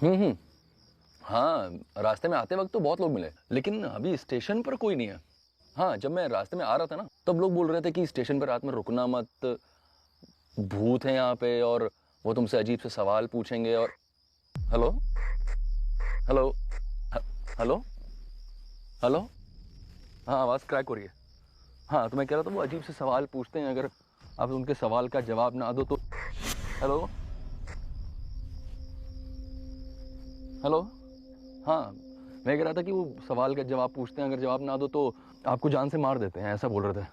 हम्म। हाँ, रास्ते में आते वक्त तो बहुत लोग मिले, लेकिन अभी स्टेशन पर कोई नहीं है। हाँ, जब मैं रास्ते में आ रहा था ना, तब लोग बोल रहे थे कि स्टेशन पर रात में रुकना मत, भूत हैं यहाँ पे और वो तुमसे अजीब से सवाल पूछेंगे। और हेलो हेलो हेलो हेलो। हाँ, आवाज़ क्रैक हो रही है। हाँ, तो मैं कह रहा था वो अजीब से सवाल पूछते हैं, अगर आप उनके सवाल का जवाब ना दो तो। Hello hello. हाँ, मैं कह रहा था कि वो सवाल का जवाब पूछते हैं, अगर जवाब ना दो तो आपको जान से मार देते हैं, ऐसा बोल रहे थे।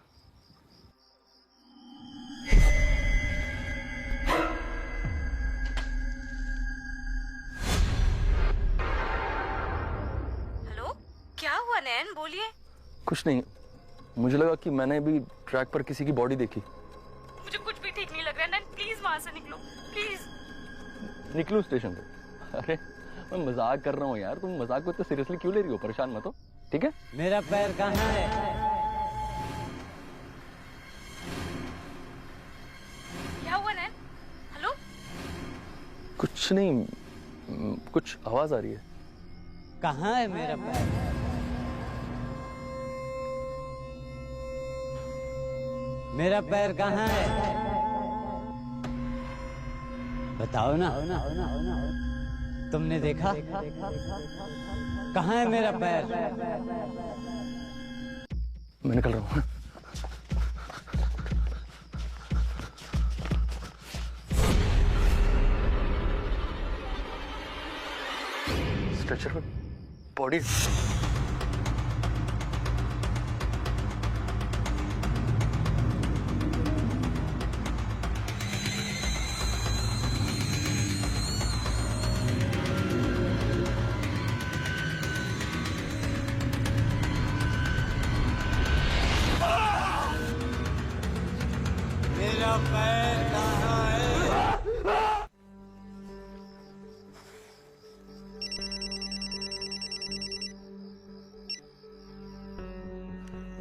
हेलो, क्या हुआ नैन, बोलिए। कुछ नहीं, मुझे लगा कि मैंने भी ट्रैक पर किसी की बॉडी देखी। मुझे कुछ भी ठीक नहीं लग रहा है नैन, प्लीज वहां से निकलो प्लीज। निकलूं स्टेशन पे? अरे मैं मजाक कर रहा हूँ यार, तुम मजाक को इतना सीरियसली क्यों ले रही हो? परेशान मत हो, ठीक है? मेरा पैर कहाँ है? क्या हुआ नैन? हेलो। कुछ नहीं, कुछ आवाज आ रही है। कहाँ है मेरा पैर? मेरा पैर कहाँ है? बताओ ना। तुमने देखा? कहाँ है मेरा पैर? मैं निकल रहा हूँ। स्ट्रेचर में बॉडी। मेरा पैर कहाँ है?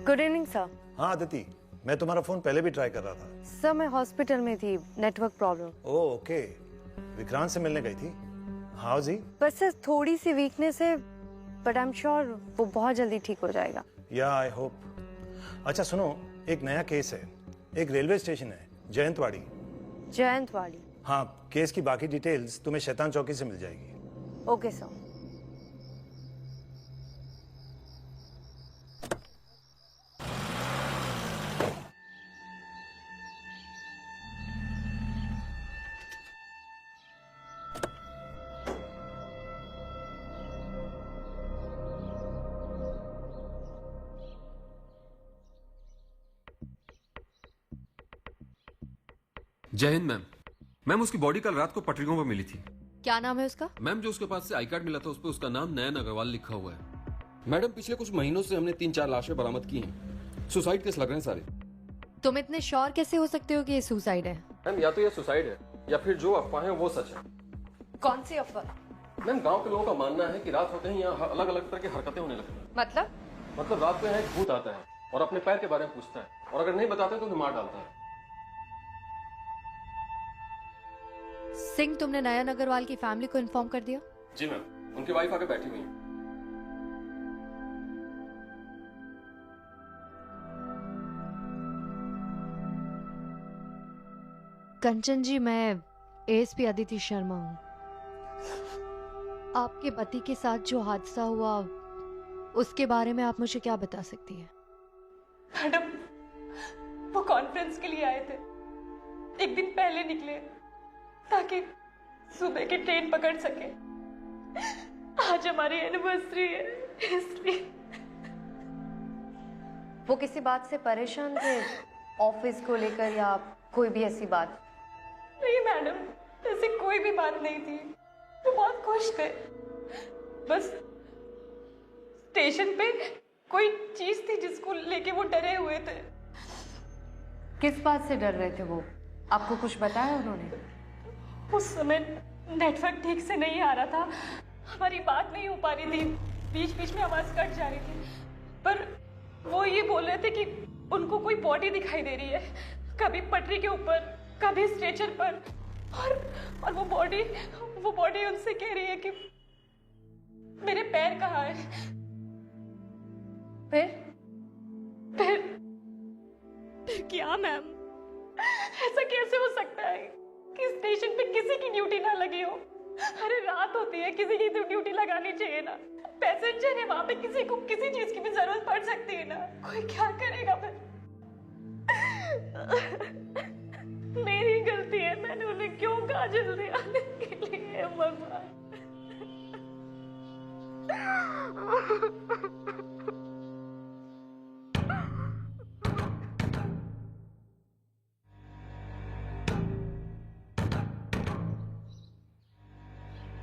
Good evening sir. हाँ अदिति, मैं तुम्हारा फोन पहले भी ट्राई कर रहा था। सर मैं हॉस्पिटल में थी, network problem. Oh okay, Vikrant से मिलने गई थी? हाँ जी। बस सर थोड़ी सी वीकनेस है, बट आई एम श्योर वो बहुत जल्दी ठीक हो जाएगा। या आई होप। अच्छा सुनो, एक नया केस है, एक रेलवे स्टेशन है जयंतवाड़ी। जयंतवाड़ी? हाँ, केस की बाकी डिटेल्स तुम्हें शैतान चौकी से मिल जाएगी। Okay sir. जय हिंद मैम। मैम उसकी बॉडी कल रात को पटरियों पर मिली थी। क्या नाम है उसका? मैम जो उसके पास से आई कार्ड मिला था उस पर उसका नाम नयन अग्रवाल लिखा हुआ है। मैडम पिछले कुछ महीनों से हमने 3-4 लाशें बरामद की हैं। सुसाइड केस लग रहे हैं सारे। तुम इतने श्योर कैसे हो सकते हो कि ये सुसाइड है? मैम या तो ये सुसाइड है या फिर जो अफवाहें वो सच है। कौन सी अफवाह? मैम गांव के लोगों का मानना है कि रात होते ही यहाँ अलग अलग तरह की हरकतें होने लगती हैं। मतलब रात को यहाँ एक भूत आता है और अपने पैर के बारे में पूछता है, और अगर नहीं बताते तो उन्हें मार डालता है। सिंह, तुमने नयन अग्रवाल की फैमिली को इन्फॉर्म कर दिया? जी मैम, उनकी वाइफ आके बैठी हुई है। कंचन जी, मैं एएसपी अदिति शर्मा हूँ। आपके पति के साथ जो हादसा हुआ उसके बारे में आप मुझे क्या बता सकती हैं? मैडम, वो कॉन्फ्रेंस के लिए आए थे, एक दिन पहले निकले ताकि सुबह की ट्रेन पकड़ सके। आज हमारी एनिवर्सरी है, इसलिए। वो किसी बात से परेशान थे, ऑफिस को लेकर या कोई भी ऐसी बात? नहीं मैडम, ऐसी कोई भी बात नहीं थी। वो बहुत खुश थे, बस स्टेशन पे कोई चीज थी जिसको लेके वो डरे हुए थे। किस बात से डर रहे थे वो? आपको कुछ बताया उन्होंने? उस समय नेटवर्क ठीक से नहीं आ रहा था, हमारी बात नहीं हो पा रही थी, बीच बीच में आवाज कट जा रही थी। पर वो ये बोल रहे थे कि उनको कोई बॉडी दिखाई दे रही है, कभी पटरी के ऊपर, कभी स्ट्रेचर पर। और वो बॉडी उनसे कह रही है कि मेरे पैर कहाँ है। फिर फिर क्या मैम, ऐसा कैसे हो सकता है कि स्टेशन पे किसी की ड्यूटी ना लगी हो? अरे रात होती है, किसी की तो ड्यूटी लगानी चाहिए ना। पैसेंजर है वहां पे, किसी को किसी चीज की भी जरूरत पड़ सकती है ना। कोई क्या करेगा फिर? मेरी गलती है, मैंने उन्हें क्यों कहा जल्दी आने के लिए। भगवान,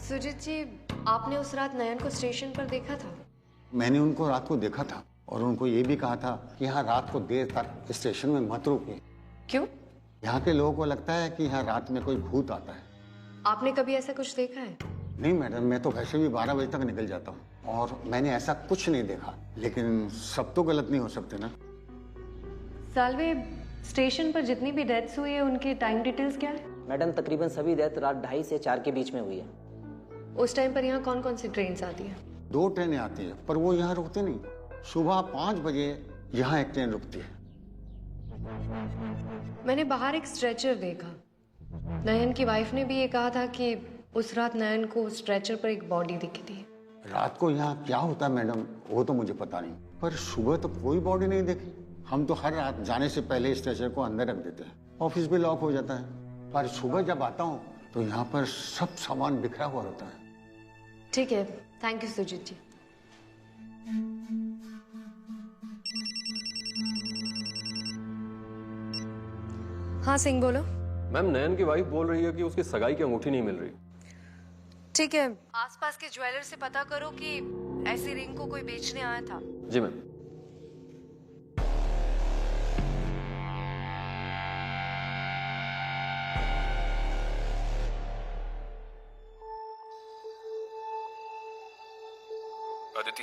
सुजीत जी, आपने उस रात नयन को स्टेशन पर देखा था? मैंने उनको रात को देखा था और उनको ये भी कहा था कि यहाँ रात को देर तक स्टेशन में मत रुकिए। क्यों? यहाँ के लोगों को लगता है कि यहाँ रात में कोई भूत आता है। आपने कभी ऐसा कुछ देखा है? नहीं मैडम, मैं तो वैसे भी 12 बजे तक निकल जाता हूँ और मैंने ऐसा कुछ नहीं देखा। लेकिन सब तो गलत नहीं हो सकते ना। सालवे, स्टेशन पर जितनी भी डेथ्स हुई है उनकी टाइम डिटेल्स क्या है? मैडम तकरीबन सभी डेथ रात 2:30 से 4 के बीच में हुई है। उस टाइम पर यहाँ कौन कौन सी ट्रेन आती है? 2 ट्रेनें आती है पर वो यहाँ रुकती नहीं। सुबह 5 बजे यहाँ एक ट्रेन रुकती है। मैंने बाहर एक स्ट्रेचर देखा। नयन की वाइफ ने भी ये कहा था कि उस रात नयन को स्ट्रेचर पर एक बॉडी दिखी थी। रात को यहाँ क्या होता है मैडम, वो तो मुझे पता नहीं, पर सुबह तो कोई बॉडी नहीं देखी। हम तो हर रात जाने से पहले स्ट्रेचर को अंदर रख देते हैं, ऑफिस भी लॉक हो जाता है। पर सुबह जब आता हूँ तो यहाँ पर सब सामान बिखरा हुआ होता है। ठीक है, थैंक यू सुजीत जी। हाँ सिंह, बोलो। मैम, नयन की वाइफ बोल रही है कि उसकी सगाई की अंगूठी नहीं मिल रही। ठीक है, आसपास के ज्वेलर से पता करो कि ऐसी रिंग को कोई बेचने आया था। जी मैम। अदिति,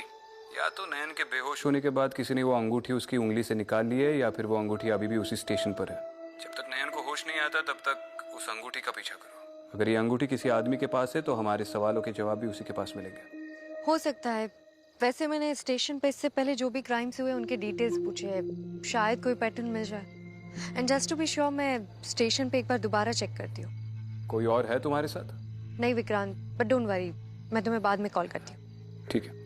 या तो नयन के बेहोश होने के बाद किसी ने वो अंगूठी उसकी उंगली से निकाल ली है, या फिर वो अंगूठी अभी भी उसी स्टेशन पर है। जब तक नयन को होश नहीं आता तब तक उस अंगूठी का पीछा करो। अगर ये अंगूठी किसी आदमी के पास है तो हमारे सवालों के जवाब भी उसी के पास मिलेंगे। हो सकता है। वैसे मैंने स्टेशन पे इससे पहले जो भी क्राइम्स हुए उनके डिटेल्स पूछे हैं, शायद कोई पैटर्न मिल जाए। And just to be sure मैं स्टेशन पे एक बार दोबारा चेक करती हूँ। कोई और है तुम्हारे साथ? नहीं विक्रांत, बट डोंट वरी, मैं तुम्हें बाद में कॉल करती हूँ। ठीक है।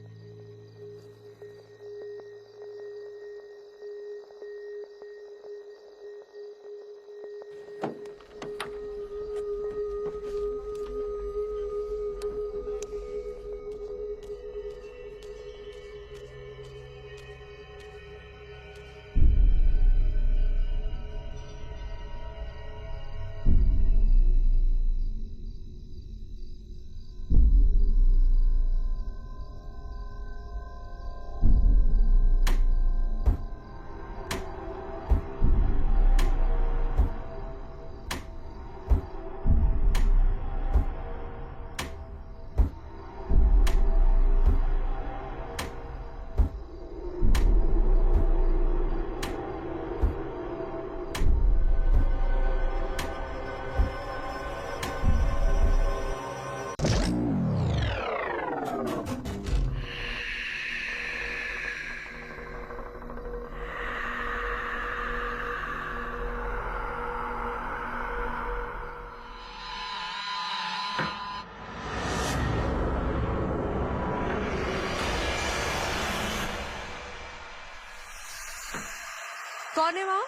कौन है वहाँ?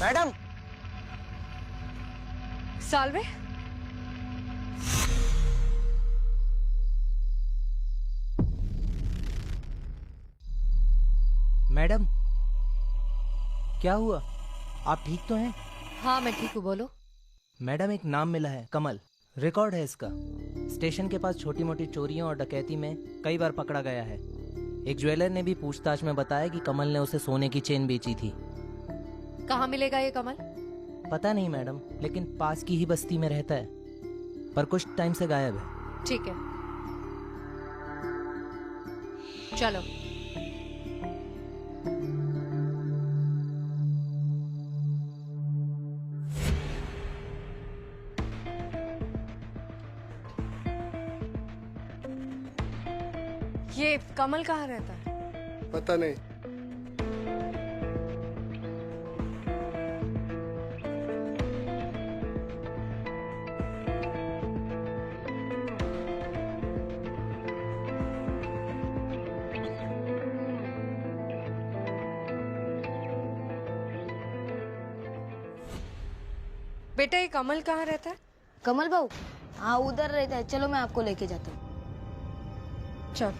मैडम, सालवे, मैडम क्या हुआ? आप ठीक तो हैं? हाँ मैं ठीक हूँ, बोलो। मैडम एक नाम मिला है, कमल। रिकॉर्ड है इसका। स्टेशन के पास छोटी मोटी चोरियों और डकैती में कई बार पकड़ा गया है। एक ज्वेलर ने भी पूछताछ में बताया कि कमल ने उसे सोने की चेन बेची थी। कहाँ मिलेगा ये कमल? पता नहीं मैडम, लेकिन पास की ही बस्ती में रहता है, पर कुछ टाइम से गायब है। ठीक है, चलो। ये कमल कहाँ रहता है? पता नहीं। बेटा ये कमल कहाँ रहता है? कमल भाऊ, हाँ उधर रहता है, चलो मैं आपको लेके जाता हूँ। चल।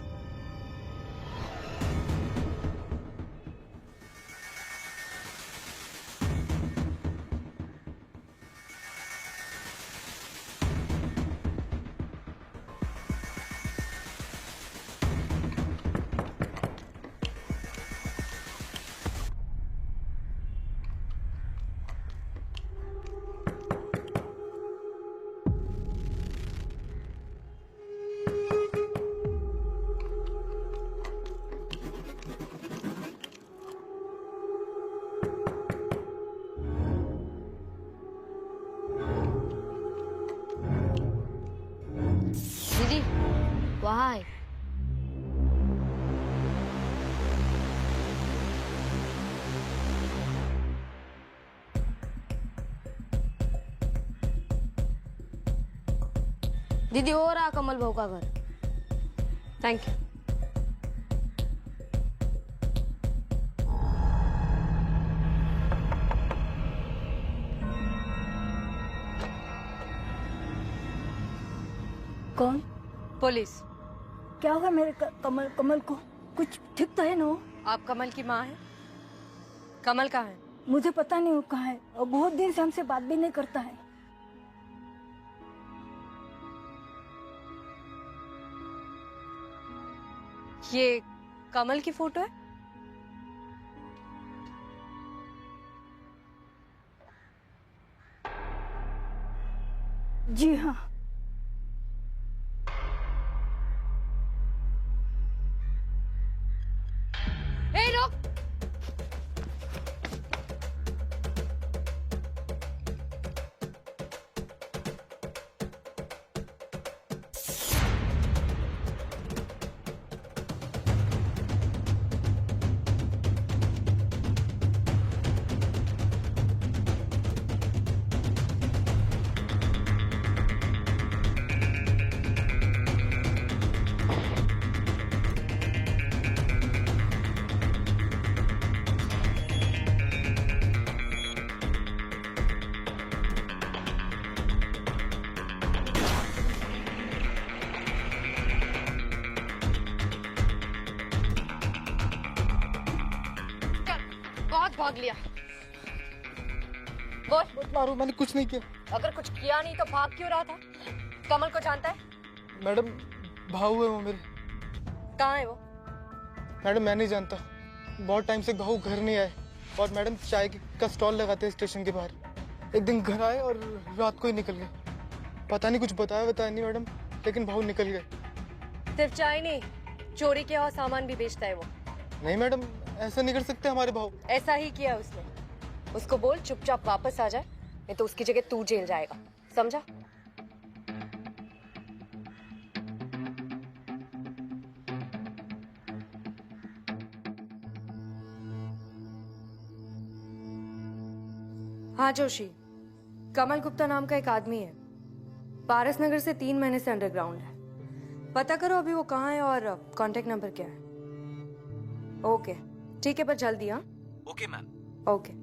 दीदी वहाँ है। दीदी हो रहा कमल भाऊ का घर। Thank you. कौन? पुलिस। क्या होगा मेरे कमल कमल को? कुछ ठीक तो है ना? आप कमल की माँ हैं? कमल कहाँ है? मुझे पता नहीं वो कहाँ है और बहुत दिन से हमसे बात भी नहीं करता है। ये कमल की फोटो है? जी हाँ। ए रुक! बहुत भाग लिया। बोल। मारो, मैंने कुछ नहीं किया। अगर कुछ किया नहीं तो भाग क्यों रहा था? कमल को जानता है? मैडम भाऊ है वो मेरे। कहाँ है वो? मैडम मैं नहीं जानता, बहुत टाइम से भाऊ घर नहीं आए और मैडम चाय का स्टॉल लगाते हैं स्टेशन के बाहर। एक दिन घर आए और रात को ही निकल गए। पता नहीं कुछ बताया नहीं मैडम, लेकिन भाऊ निकल गए। सिर्फ चाय नहीं, चोरी किया हुआ सामान भी बेचता है वो। नहीं मैडम, ऐसा नहीं कर सकते हमारे भाऊ। ऐसा ही किया उसने। उसको बोल चुपचाप वापस आ जाए, नहीं तो उसकी जगह तू जेल जाएगा, समझा? हाँ जोशी, कमल गुप्ता नाम का एक आदमी है, पारस नगर से 3 महीने से अंडरग्राउंड है। पता करो अभी वो कहाँ है और कांटेक्ट नंबर क्या है। ओके ठीक है, पर जल्दी। हाँ ओके मैम। ओके।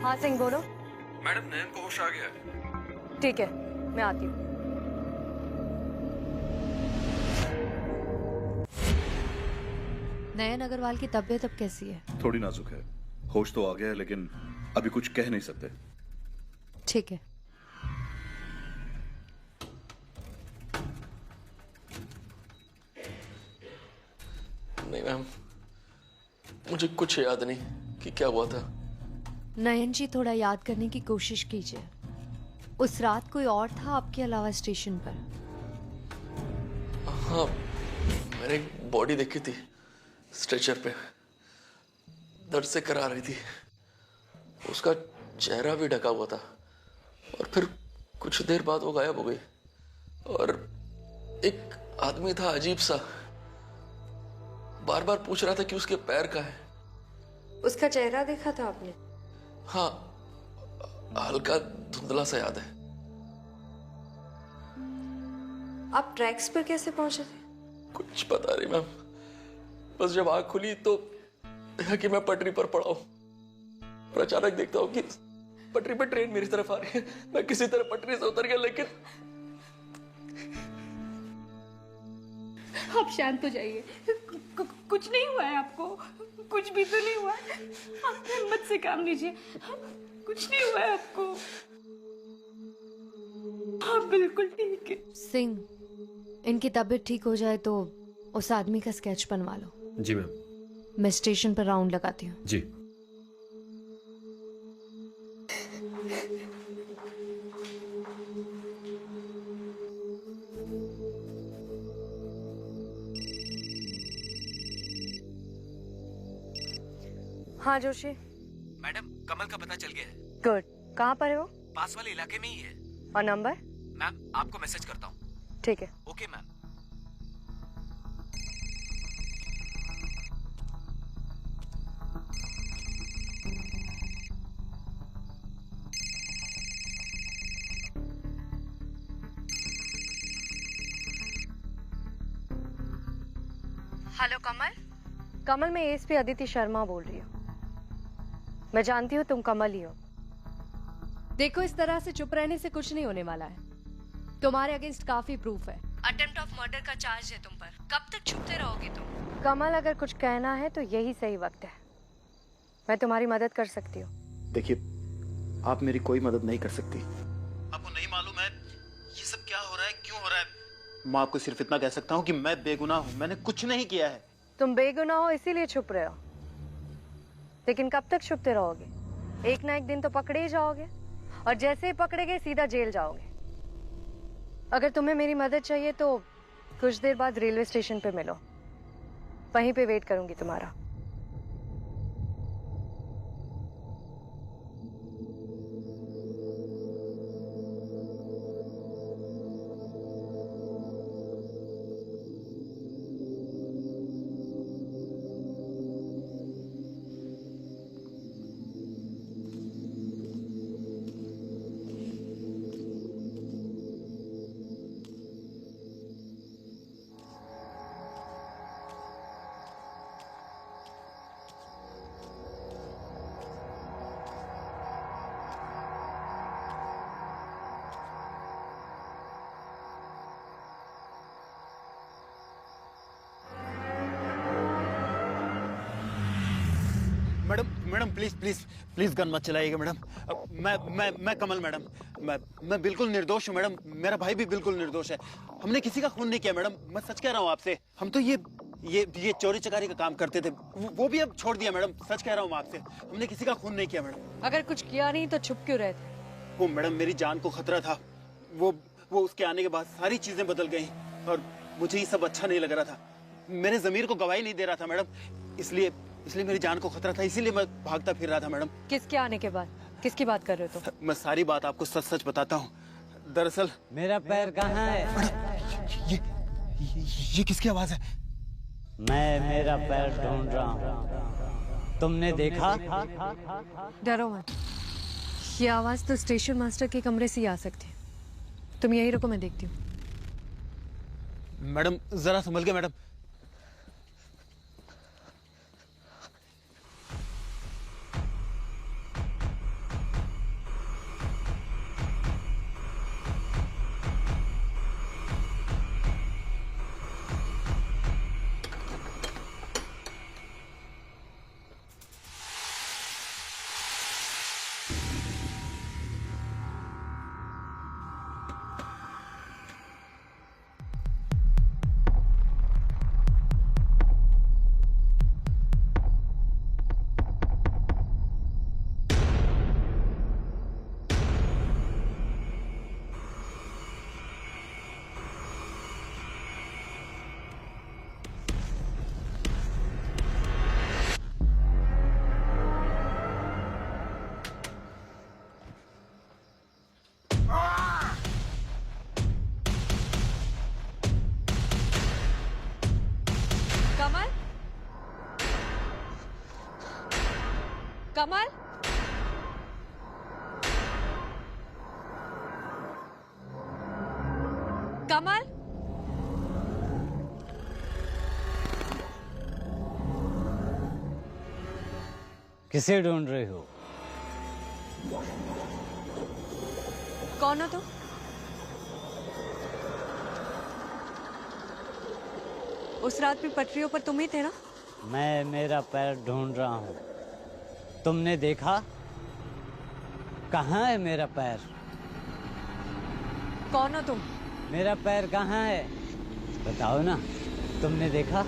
हाँ सिंह बोलो। मैडम नयन को होश आ गया है। ठीक है, मैं आती हूँ। नयन अग्रवाल की तबीयत अब कैसी है? थोड़ी नाजुक है, होश तो आ गया है लेकिन अभी कुछ कह नहीं सकते। ठीक है। नहीं मैम, मुझे कुछ याद नहीं कि क्या हुआ था। नयन जी थोड़ा याद करने की कोशिश कीजिए। उस रात कोई और था आपके अलावा स्टेशन पर? हाँ, मैंने एक बॉडी देखी थी स्ट्रेचर पे, दर्द से करा रही थी। उसका चेहरा भी ढका हुआ था और फिर कुछ देर बाद वो गायब हो गई। और एक आदमी था अजीब सा, बार बार पूछ रहा था कि उसके पैर कहाँ है। उसका चेहरा देखा था आपने? हाँ, हल्का धुंधला सा याद है। आप ट्रैक्स पर कैसे पहुंचे थे? कुछ पता नहीं मैम, बस जब आँख खुली तो देखा कि मैं पटरी पर पड़ा हूँ और अचानक देखता हूँ कि पटरी पर ट्रेन मेरी तरफ आ रही है। मैं किसी तरह पटरी से उतर गया, लेकिन आप शांत हो जाइए। कुछ नहीं हुआ है आपको, कुछ भी तो नहीं हुआ है। आप हिम्मत से काम लीजिए, कुछ नहीं हुआ है आपको। आप बिल्कुल ठीक है। सिंह, इनकी तबीयत ठीक हो जाए तो उस आदमी का स्केच बनवा लो। जी मैम। मैं स्टेशन पर राउंड लगाती हूँ। जी। हाँ जोशी। मैडम, कमल का पता चल गया है। गुड। कहाँ पर है वो? पास वाले इलाके में ही है। और नंबर? मैम, आपको मैसेज करता हूँ। ठीक है। Okay ma'am. हेलो कमल। कमल, मैं एसपी अदिति शर्मा बोल रही हूँ। मैं जानती हूँ तुम कमल ही हो। देखो, इस तरह से चुप रहने से कुछ नहीं होने वाला है। तुम्हारे अगेंस्ट काफी प्रूफ है। अटेम्प्ट ऑफ मर्डर का चार्ज है तुम पर। कब तक छुपते रहोगे तुम? कमल, अगर कुछ कहना है तो यही सही वक्त है। मैं तुम्हारी मदद कर सकती हूँ। देखिए, आप मेरी कोई मदद नहीं कर सकती। आपको नहीं मालूम है ये सब क्या हो रहा है, क्यों हो रहा है। मैं आपको सिर्फ इतना कह सकता हूँ कि मैं बेगुनाह हूँ, मैंने कुछ नहीं किया है। तुम बेगुनाह हो इसीलिए छुप रहे हो, लेकिन कब तक छुपते रहोगे? एक ना एक दिन तो पकड़े ही जाओगे, और जैसे ही पकड़े गए सीधा जेल जाओगे। अगर तुम्हें मेरी मदद चाहिए तो कुछ देर बाद रेलवे स्टेशन पे मिलो, वहीं पे वेट करूंगी तुम्हारा। Madam, madam please please please gun मत चलाइएगा मैडम। मैं कमल मैडम, मैं बिल्कुल निर्दोष हूँ मैडम। मेरा भाई भी बिल्कुल निर्दोष है। हमने किसी का खून नहीं किया मैडम, मैं सच कह रहा हूँ आपसे। हम तो ये चोरी चकारी का काम करते थे, वो भी अब छोड़ दिया मैडम। सच कह रहा हूँ आपसे, हमने किसी का खून नहीं किया मैडम। अगर कुछ किया नहीं तो छुप क्यों रहे थे? वो मैडम, मेरी जान को खतरा था। वो उसके आने के बाद सारी चीजें बदल गई और मुझे ये सब अच्छा नहीं लग रहा था। मेरे जमीर को गवाही नहीं दे रहा था मैडम, इसलिए मेरी जान को खतरा था, इसीलिए मैं भागता फिर रहा था मैडम। किसके आने के बाद? किसकी बात कर रहे हो तुम? मैं सारी बात आपको सच सच बताता हूँ। दरअसल मेरा पैर कहाँ है? ये किसकी आवाज है? मैं मेरा पैर ढूंढ रहा हूँ। तुमने देखा? डरो मत, ये आवाज तो स्टेशन मास्टर के कमरे से ही आ सकती है। तुम यही रुको, मैं देखती हूँ। मैडम जरा संभल के मैडम। कमल, कमल, किसे ढूंढ रहे हो? कौन हो तुम? उस रात भी पटरियों पर तुम ही थे ना? मैं मेरा पैर ढूंढ रहा हूँ। तुमने देखा? कहाँ है मेरा पैर? कौन हो तुम? मेरा पैर कहाँ है? बताओ ना, तुमने देखा?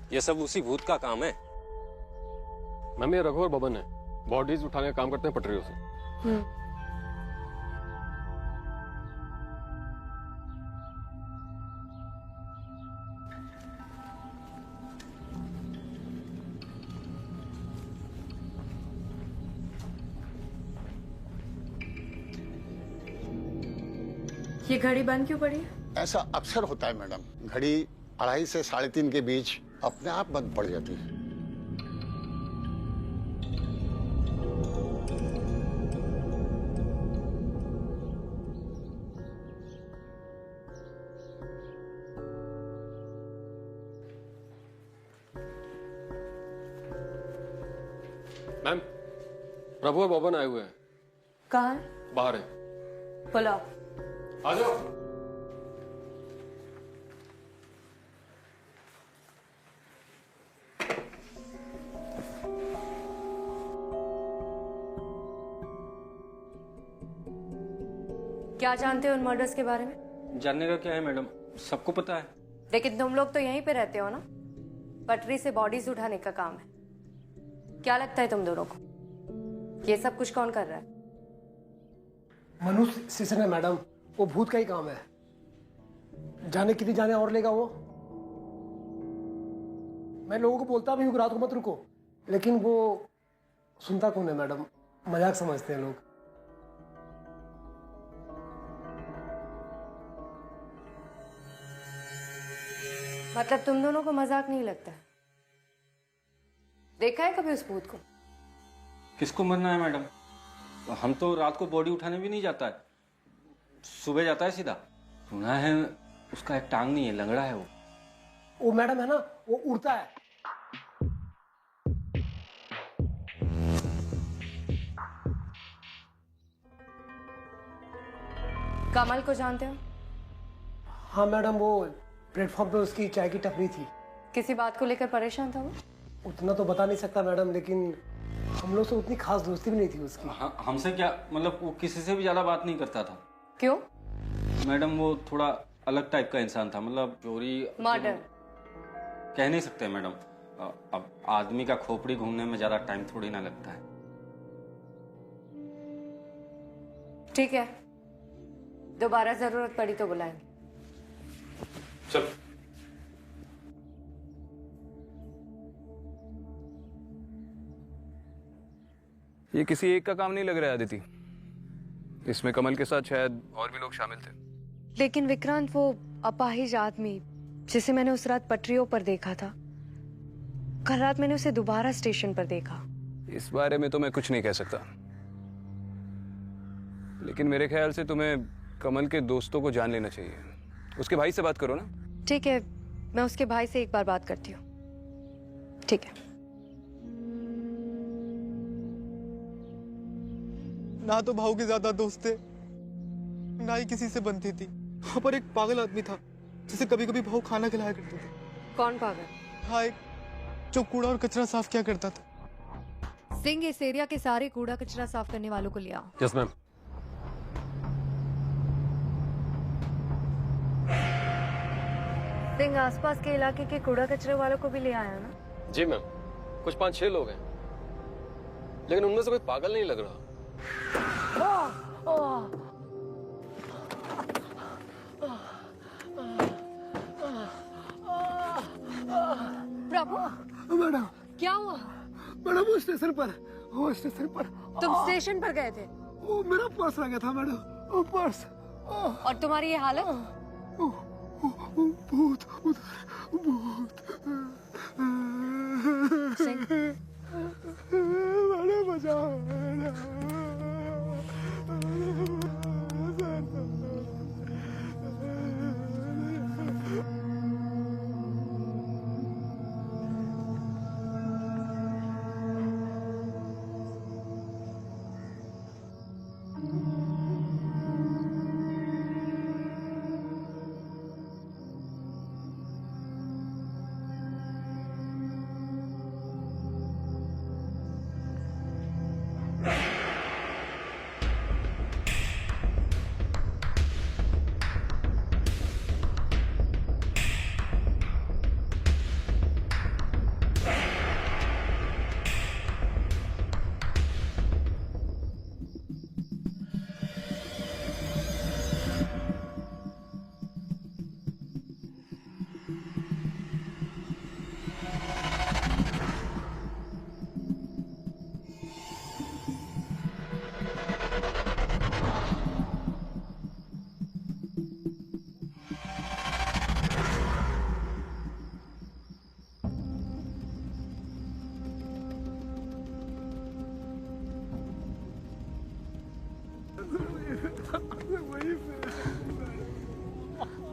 ये सब उसी भूत का काम है। मैम ये रघु और बबन है, बॉडीज उठाने का काम करते हैं पटरियों से। ये घड़ी बंद क्यों पड़ी है? ऐसा अक्सर होता है मैडम, घड़ी 2:30 से 3:30 के बीच अपने आप बंद पड़ जाती है। मैम प्रभु और बबन आए हुए हैं। कहाँ है? बाहर है। बुलाओ। आ जाओ। क्या जानते हो उन मर्डर्स के बारे में? जानने का क्या है मैडम, सबको पता है। लेकिन तुम लोग तो यहीं पे रहते हो ना? पटरी से बॉडीज उठाने का काम है। क्या लगता है तुम दोनों को, ये सब कुछ कौन कर रहा है? मनुष्य स्टेशन है मैडम, वो भूत का ही काम है। जाने कितनी जाने और लेगा वो। मैं लोगों को बोलता भी हूँ कि रात को मत रुको, लेकिन वो सुनता कौन है मैडम, मजाक समझते हैं लोग। मतलब तुम दोनों को मजाक नहीं लगता? देखा है कभी उस भूत को? किसको मरना है मैडम, हम तो रात को बॉडी उठाने भी नहीं जाता है, सुबह जाता है सीधा। सुना है उसका एक टांग नहीं है, लंगड़ा है वो मैडम है ना, वो उड़ता है। कमल को जानते हो? हाँ मैडम, वो प्लेटफॉर्म पे उसकी चाय की टपरी थी। किसी बात को लेकर परेशान था वो? उतना तो बता नहीं सकता मैडम, लेकिन हम लोग से उतनी खास दोस्ती भी नहीं थी उसकी। हमसे क्या मतलब, वो किसी से भी ज्यादा बात नहीं करता था। क्यों? मैडम वो थोड़ा अलग टाइप का इंसान था, मतलब चोरी मर्डर कह नहीं सकते मैडम। अब आदमी का खोपड़ी घूमने में ज्यादा टाइम थोड़ी ना लगता है। ठीक है, दोबारा जरूरत पड़ी तो बुलाएंगे। चल। ये किसी एक का काम नहीं लग रहा है अदिति, इसमें कमल के साथ शायद और भी लोग शामिल थे। लेकिन विक्रांत, वो अपाहिज आदमी जिसे मैंने उस रात पटरियों पर देखा था, कल रात मैंने उसे दोबारा स्टेशन पर देखा। इस बारे में तो मैं कुछ नहीं कह सकता, लेकिन मेरे ख्याल से तुम्हें कमल के दोस्तों को जान लेना चाहिए। उसके भाई से बात करो ना। ठीक है, मैं उसके भाई से एक बार बात करती हूँ। ठीक है। ना तो भाऊ के ज्यादा दोस्त थे, ना ही किसी से बनती थी। वहाँ पर एक पागल आदमी था जिसे कभी कभी भाऊ खाना खिलाया करते थे। कौन पागल? हाँ, एक जो कूड़ा और कचरा साफ किया करता था। सिंह, इस एरिया के सारे कूड़ा कचरा साफ करने वालों को ले आओ। Yes ma'am. सिंह आसपास के इलाके के कूड़ा कचरे वालों को भी ले आया ना? जी मैम, कुछ 5-6 लोग हैं, लेकिन उनमें से कोई पागल नहीं लग रहा। प्रभु, मैडम क्या हुआ? मैडम वो स्टेशन पर तुम स्टेशन पर गए थे? वो मेरा पर्स रह गया था मैडम, वो पर्स। और तुम्हारी ये हालत? भूत मैडम बचाओ।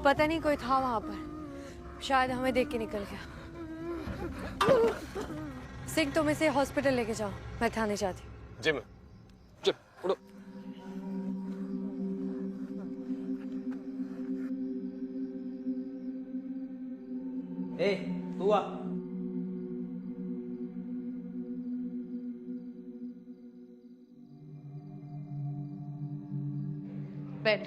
पता नहीं कोई था वहां पर, शायद हमें देख के निकल गया। सिंह तुम इसे हॉस्पिटल लेके जाओ, मैं थाने जाती। जी मैम, चल उड़ो। ए तू आ। बैठ।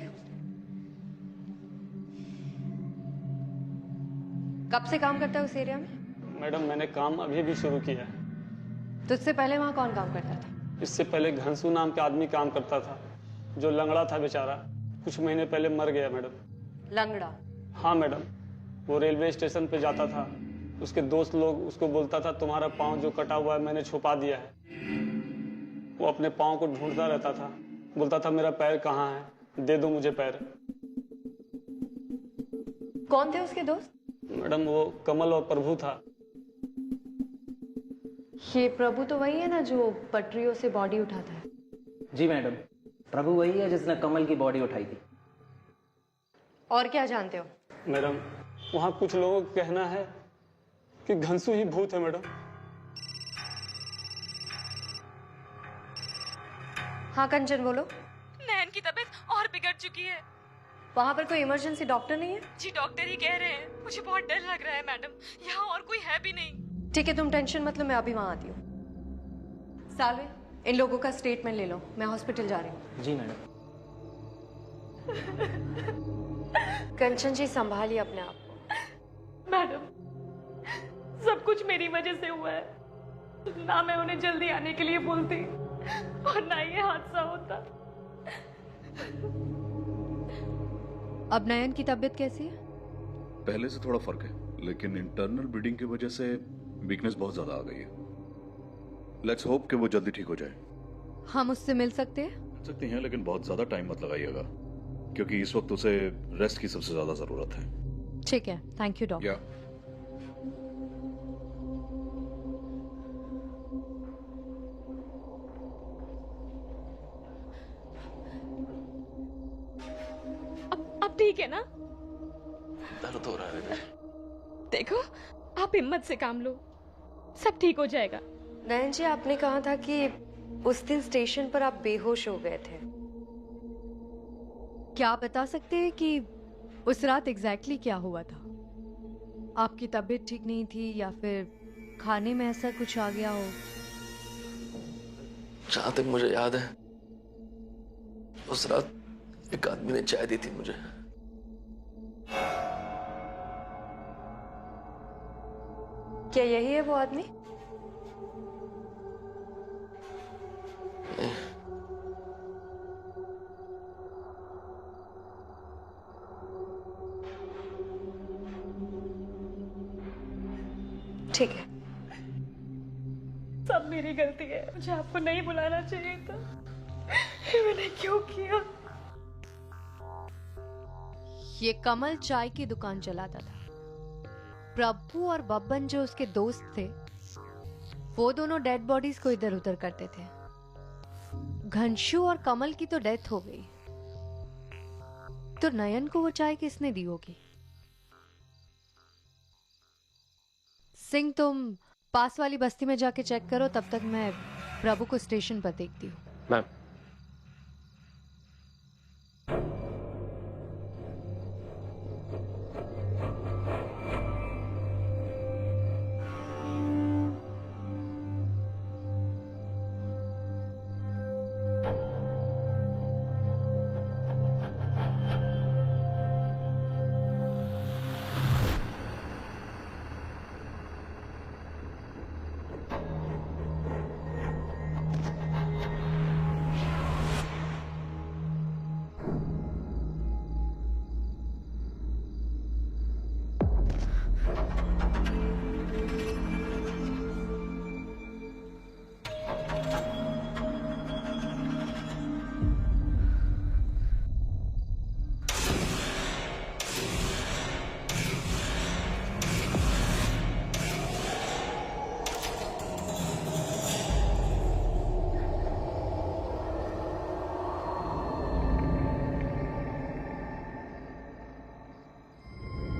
कब से काम करता है उस एरिया में? मैडम मैंने काम अभी भी शुरू किया है। तुझसे पहले वहाँ कौन काम करता था? इससे पहले घनसू नाम का आदमी काम करता था, जो लंगड़ा था बेचारा, कुछ महीने पहले मर गया मैडम। लंगड़ा? हाँ मैडम, वो रेलवे स्टेशन पे जाता था, उसके दोस्त लोग उसको बोलता था तुम्हारा पाँव जो कटा हुआ है मैंने छुपा दिया है। वो अपने पाँव को ढूंढता रहता था, बोलता था मेरा पैर कहाँ है, दे दो मुझे पैर। कौन थे उसके दोस्त? मैडम वो कमल और प्रभु था। ये प्रभु तो वही है ना जो पटरियों से बॉडी उठाता है? जी मैडम, प्रभु वही है जिसने कमल की बॉडी उठाई थी। और क्या जानते हो? मैडम वहाँ कुछ लोगों का कहना है कि घनसू ही भूत है मैडम। हाँ कंचन बोलो। नैन की तबीयत और बिगड़ चुकी है। वहाँ पर कोई इमरजेंसी डॉक्टर नहीं है? जी डॉक्टर ही कह रहे हैं। मुझे बहुत डर लग रहा है मैडम, यहाँ और कोई है भी नहीं। ठीक है तुम टेंशन मत लो, मैं अभी वहाँ आती हूँ। सालवे इन लोगों का स्टेटमेंट ले लो, मैं हॉस्पिटल जा रही हूँ। जी मैडम। कंचन जी संभालिए अपने आप को। मैडम सब कुछ मेरी वजह से हुआ है। ना मैं उन्हें जल्दी आने के लिए बोलती और ना ये हादसा होता। अब नयन की तबीयत कैसी है? पहले से थोड़ा फर्क है, लेकिन इंटरनल ब्लीडिंग की वजह से वीकनेस बहुत ज्यादा आ गई है। लेट्स होप कि वो जल्दी ठीक हो जाए। हम उससे मिल सकते हैं? मिल सकते हैं, लेकिन बहुत ज्यादा टाइम मत लगाइएगा, क्योंकि इस वक्त उसे रेस्ट की सबसे ज्यादा जरूरत है। ठीक है, थैंक यू डॉक्टर। अब ठीक है ना? दर्द हो रहा है। देखो आप हिम्मत से काम लो, सब ठीक हो जाएगा। नयन जी आपने कहा था कि उस दिन स्टेशन पर आप बेहोश हो गए थे। क्या आप बता सकते हैं कि उस रात एग्जैक्टली क्या हुआ था? आपकी तबीयत ठीक नहीं थी या फिर खाने में ऐसा कुछ आ गया हो? जहां तक मुझे याद है उस रात एक आदमी ने चाय दी थी मुझे। क्या यही है वो आदमी? ठीक है। सब मेरी गलती है, मुझे आपको नहीं बुलाना चाहिए था। मैंने क्यों किया? ये कमल चाय की दुकान चलाता था। प्रभु और बब्बन जो उसके दोस्त थे, वो दोनों डेड बॉडीज को इधर उधर करते थे। घनशू और कमल की तो डेथ हो गई, तो नयन को वो चाय किसने दी होगी? सिंह, तुम पास वाली बस्ती में जाके चेक करो, तब तक मैं प्रभु को स्टेशन पर देखती हूँ। मैम,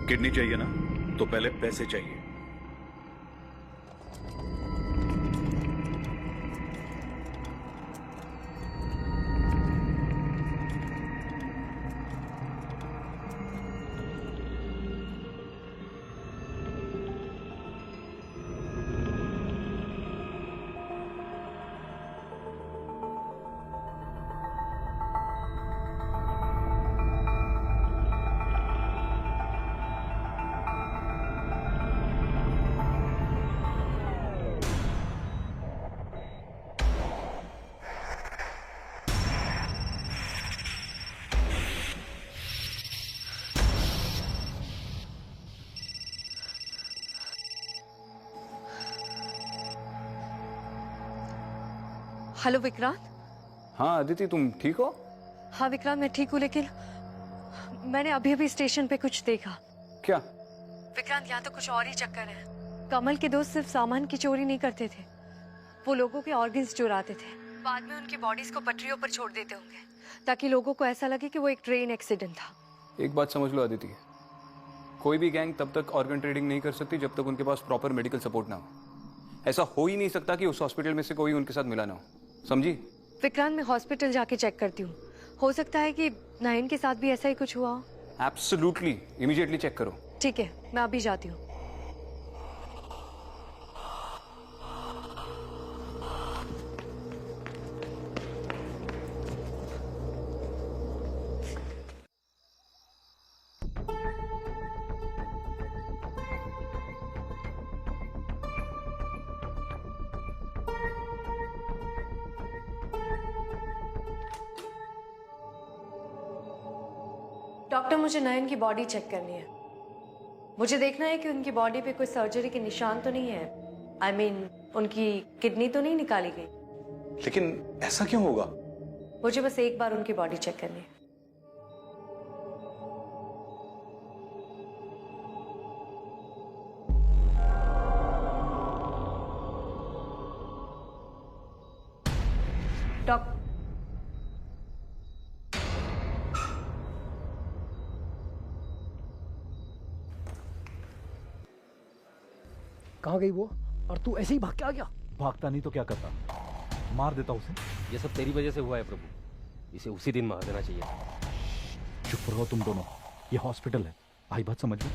किडनी चाहिए ना, तो पहले पैसे चाहिए। हेलो विक्रांत। हाँ अदिति, तुम ठीक हो? हाँ विक्रांत, मैं ठीक हूँ, लेकिन मैंने अभी अभी स्टेशन पे कुछ देखा। क्या? विक्रांत, यहाँ तो कुछ और ही चक्कर है। कमल के दोस्त सिर्फ सामान की चोरी नहीं करते थे, वो लोगों के ऑर्गन्स चुराते थे। बाद में उनकी बॉडीज को पटरियों पर छोड़ देते होंगे, ताकि लोगों को ऐसा लगे कि वो एक ट्रेन एक्सीडेंट था। एक बात समझ लो अदिति, कोई भी गैंग तब तक ऑर्गन ट्रेडिंग नहीं कर सकती जब तक उनके पास प्रॉपर मेडिकल सपोर्ट ना हो। ऐसा हो ही नहीं सकता कि उस हॉस्पिटल में से कोई उनके साथ मिला ना हो, समझी? विक्रांत, मैं हॉस्पिटल जाके चेक करती हूँ, हो सकता है कि नयन के साथ भी ऐसा ही कुछ हुआ हो। एब्सोल्युटली, इमीडिएटली चेक करो। ठीक है, मैं अभी जाती हूँ। डॉक्टर, मुझे नयन की बॉडी चेक करनी है। मुझे देखना है कि उनकी बॉडी पे कोई सर्जरी के निशान तो नहीं है। I mean, उनकी किडनी तो नहीं निकाली गई। लेकिन ऐसा क्यों होगा? मुझे बस एक बार उनकी बॉडी चेक करनी है। डॉक्टर, कहाँ गई वो? और तू ऐसे ही भाग के आ गया? भागता नहीं तो क्या करता, मार देता उसे। ये सब तेरी वजह से हुआ है प्रभु, इसे उसी दिन मार देना चाहिए। चुप रहो तुम दोनों, ये हॉस्पिटल है, भाई बात समझ लो।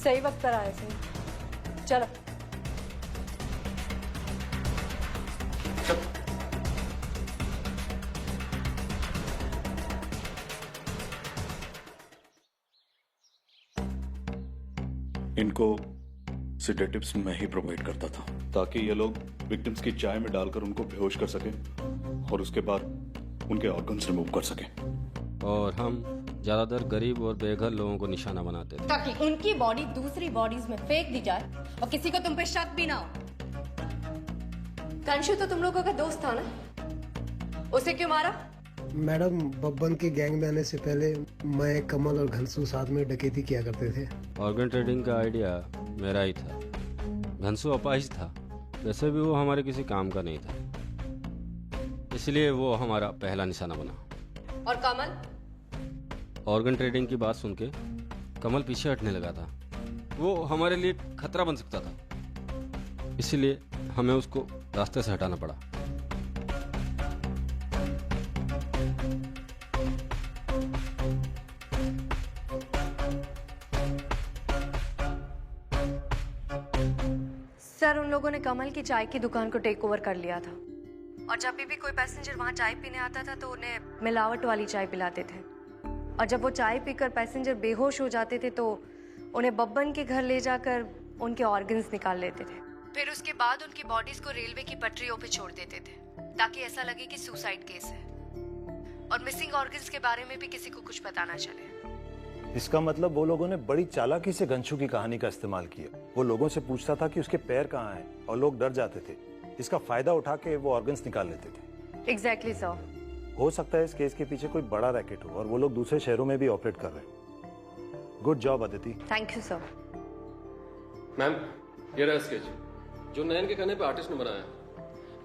सही वक्त पर आए सही। चलो। इनको सिडेटिव्स मैं ही प्रोवाइड करता था ताकि ये लोग विक्टिम्स की चाय में डालकर उनको बेहोश कर सके और उसके बाद उनके ऑर्गन्स रिमूव कर सके। और हम ज्यादातर गरीब और बेघर लोगों को निशाना बनाते थे ताकि उनकी बॉडी दूसरी बॉडीज में फेंक दी जाए और किसी को तुम पे शक भी ना हो। कंशु तो तुम लोगों का दोस्त था ना, उसे क्यों मारा? मैडम, बब्बन के गैंग में आने से पहले मैं, कमल और घनसू साथ में डकैती किया करते थे। ऑर्गन ट्रेडिंग का आइडिया मेरा ही था। घनसू अपाहिज था, वैसे भी वो हमारे किसी काम का नहीं था, इसलिए वो हमारा पहला निशाना बना। और कमल? ऑर्गन ट्रेडिंग की बात सुन के कमल पीछे हटने लगा था। वो हमारे लिए खतरा बन सकता था, इसलिए हमें उसको रास्ते से हटाना पड़ा। सर, उन लोगों ने कमल की चाय की दुकान को टेक ओवर कर लिया था और जब भी कोई पैसेंजर वहाँ चाय पीने आता था तो उन्हें मिलावट वाली चाय पिलाते थे, और जब वो चाय पीकर पैसेंजर बेहोश हो जाते थे तो उन्हें बब्बन के घर ले जाकर उनके ऑर्गन्स निकाल लेते थे। फिर उसके बाद उनकी बॉडीज को रेलवे की पटरियों पे छोड़ देते थे ताकि ऐसा लगे कि सुसाइड केस है, और मिसिंग ऑर्गन्स के बारे में भी किसी को कुछ पता ना चले। इसका मतलब वो लोगों ने बड़ी चालाकी से घनशू की कहानी का इस्तेमाल किया। वो लोगों से पूछता था कि उसके पैर कहाँ हैं और लोग डर जाते थे। इसका फायदा उठा के वो ऑर्गन्स निकाल लेते थे। Exactly sir. हो सकता है इस केस के पीछे कोई बड़ा रैकेट हो और वो लोग दूसरे शहरों में भी ऑपरेट कर रहे हैं। Good job Aditi. Thank you sir. Ma'am, ये रहा स्केच जो नयन के कहने पे आर्टिस्ट ने बनाया।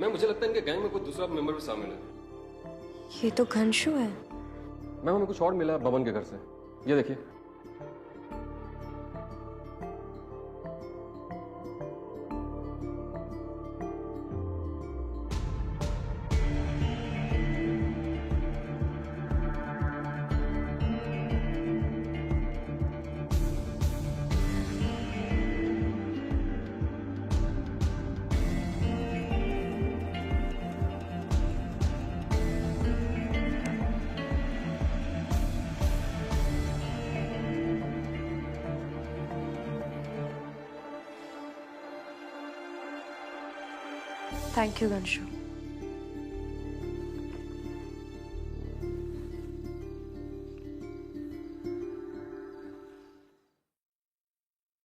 मैम, मुझे लगता है इनके गैंग में कोई दूसरा मेंबर भी शामिल है। ये तो घनशू है। मैम, हमें कुछ और मिला है बबन के घर से, ये देखिए। Thank you घनशू।